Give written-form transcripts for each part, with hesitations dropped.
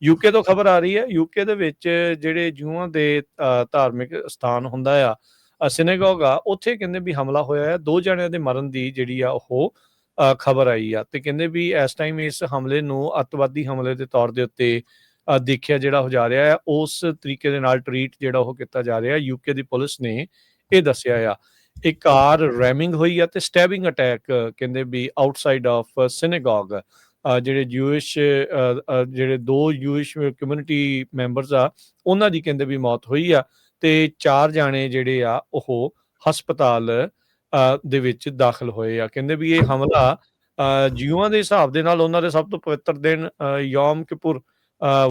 UK ਤੋਂ ਖਬਰ ਆ ਰਹੀ ਹੈ, ਯੂਕੇ ਦੇ ਵਿੱਚ ਜਿਹੜੇ ਜਿਊਆਂ ਦੇ ਧਾਰਮਿਕ ਸਥਾਨ ਹੁੰਦਾ ਆ, ਸਿਨੇਗੋਗ ਆ, ਉੱਥੇ ਕਹਿੰਦੇ ਵੀ ਹਮਲਾ ਹੋਇਆ ਆ, 2 ਜਣਿਆਂ ਦੇ ਮਰਨ ਦੀ ਜਿਹੜੀ ਆ ਉਹ ਖਬਰ ਆਈ ਆ। ਤੇ ਕਹਿੰਦੇ ਵੀ ਇਸ ਟਾਈਮ ਇਸ ਹਮਲੇ ਨੂੰ ਅੱਤਵਾਦੀ ਹਮਲੇ ਦੇ ਤੌਰ ਦੇ ਉੱਤੇ ਦੇਖਿਆ ਜਿਹੜਾ ਹੋ ਜਾ ਰਿਹਾ ਆ, ਉਸ ਤਰੀਕੇ ਦੇ ਨਾਲ ਟਰੀਟ ਜਿਹੜਾ ਉਹ ਕੀਤਾ ਜਾ ਰਿਹਾ। ਯੂਕੇ ਦੀ ਪੁਲਿਸ ਨੇ ਇਹ ਦੱਸਿਆ ਆ। ਇੱਕ ਕਾਰ ਰੈਮਿੰਗ ਹੋਈ ਆ ਤੇ ਸਟੈਬਿੰਗ ਅਟੈਕ ਕਹਿੰਦੇ ਵੀ ਆਊਟਸਾਈਡ ਆਫ ਸਿਨੇਗੋਗ, ਜਿਹੜੇ ਜਿਹੜੇ 2 ਜੂਇਸ਼ ਕਮਿਊਨਿਟੀ ਮੈਂਬਰਸ ਆ, ਉਹਨਾਂ ਦੀ ਕਹਿੰਦੇ ਵੀ ਮੌਤ ਹੋਈ ਆ ਤੇ 4 ਜਾਣੇ ਜਿਹੜੇ ਆ ਉਹ ਹਸਪਤਾਲ ਦੇ ਵਿੱਚ ਦਾਖਲ ਹੋਏ ਆ। ਕਹਿੰਦੇ ਵੀ ਇਹ ਹਮਲਾ ਜਿਊਆਂ ਦੇ ਹਿਸਾਬ ਦੇ ਨਾਲ ਉਹਨਾਂ ਦੇ ਸਭ ਤੋਂ ਪਵਿੱਤਰ ਦਿਨ ਯੋਮ ਕਿਪੁਰ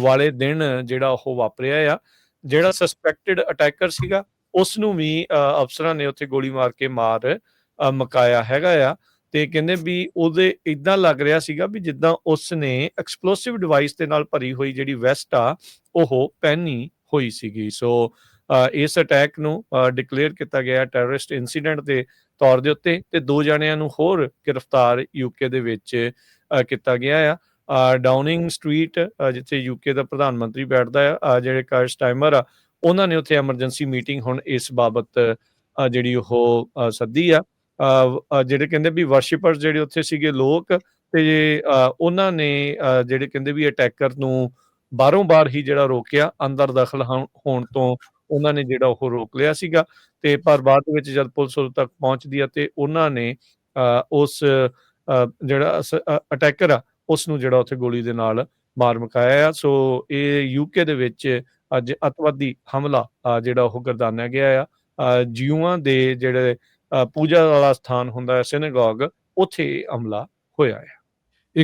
ਵਾਲੇ ਦਿਨ ਜਿਹੜਾ ਉਹ ਵਾਪਰਿਆ ਆ। ਜਿਹੜਾ ਸਸਪੈਕਟਡ ਅਟੈਕਰ ਸੀਗਾ, ਉਸ ਨੂੰ ਵੀ ਅਫਸਰਾਂ ਨੇ ਉੱਥੇ ਗੋਲੀ ਮਾਰ ਕੇ ਮੁਕਾਇਆ ਹੈਗਾ ਆ। ਤੇ ਕਹਿੰਦੇ ਵੀ ਉਹਦੇ ਇਦਾਂ ਲੱਗ ਰਿਹਾ ਸੀਗਾ ਵੀ ਜਿੱਦਾਂ ਉਸ ਨੇ ਐਕਸਪਲੋਸਿਵ ਡਿਵਾਈਸ ਦੇ ਨਾਲ ਭਰੀ ਹੋਈ ਜਿਹੜੀ ਵੈਸਟ ਆ ਉਹ ਪਹਿਨੀ ਹੋਈ ਸੀਗੀ। ਸੋ ਇਸ ਅਟੈਕ ਨੂੰ ਡਿਕਲੇਅਰ ਕੀਤਾ ਗਿਆ ਟੈਰਰਿਸਟ ਇਨਸੀਡੈਂਟ ਦੇ ਤੌਰ ਦੇ ਉੱਤੇ, ਤੇ 2 ਜਣਿਆਂ ਨੂੰ ਹੋਰ ਗ੍ਰਿਫਤਾਰ ਯੂਕੇ ਦੇ ਵਿੱਚ ਕੀਤਾ ਗਿਆ ਆ। ਡਾਊਨਿੰਗ ਸਟਰੀਟ, ਜਿੱਥੇ ਯੂਕੇ ਦਾ ਪ੍ਰਧਾਨ ਮੰਤਰੀ ਬੈਠਦਾ ਆ, ਜਿਹੜੇ ਕਾਇਰ ਸਟਾਈਮਰ ਆ, ਉਹਨਾਂ ਨੇ ਉੱਥੇ ਐਮਰਜੈਂਸੀ ਮੀਟਿੰਗ ਹੁਣ ਇਸ ਬਾਬਤ ਜਿਹੜੀ ਉਹ ਸੱਦੀ ਆ। ਜਿਹੜੇ ਕਹਿੰਦੇ ਵੀ ਵਰਸ਼ਿਪਰਸ ਜਿਹੜੇ ਉੱਥੇ ਸੀਗੇ ਲੋਕ, ਤੇ ਉਹਨਾਂ ਨੇ ਜਿਹੜੇ ਕਹਿੰਦੇ ਵੀ ਅਟੈਕਰ ਨੂੰ ਬਾਹਰੋਂ ਬਾਹਰ ਹੀ ਜਿਹੜਾ ਰੋਕਿਆ, ਅੰਦਰ ਦਾਖਲ ਹੋਣ ਤੋਂ ਉਹਨਾਂ ਨੇ ਜਿਹੜਾ ਉਹ ਰੋਕ ਲਿਆ ਸੀਗਾ। ਤੇ ਪਰ ਬਾਅਦ ਦੇ ਵਿੱਚ ਜਦ ਪੁਲਿਸ ਉਦੋਂ ਤੱਕ ਪਹੁੰਚਦੀ ਆ ਤੇ ਉਹਨਾਂ ਨੇ ਉਸ ਜਿਹੜਾ ਅਟੈਕਰ ਆ, ਉਸ ਨੂੰ ਜਿਹੜਾ ਉੱਥੇ ਗੋਲੀ ਦੇ ਨਾਲ ਮਾਰ ਮੁਕਾਇਆ ਆ। ਸੋ ਇਹ ਯੂਕੇ ਦੇ ਵਿੱਚ ਅੱਜ ਅੱਤਵਾਦੀ ਹਮਲਾ ਜਿਹੜਾ ਉਹ ਗਰਦਾਨਿਆ ਗਿਆ ਆ। ਜਿਊਆਂ ਦੇ ਜਿਹੜੇ ਪੂਜਾ ਵਾਲਾ ਸਥਾਨ ਹੁੰਦਾ ਹੈ ਸਿਨੇਗੋਗ, ਉੱਥੇ ਹਮਲਾ ਹੋਇਆ ਹੈ।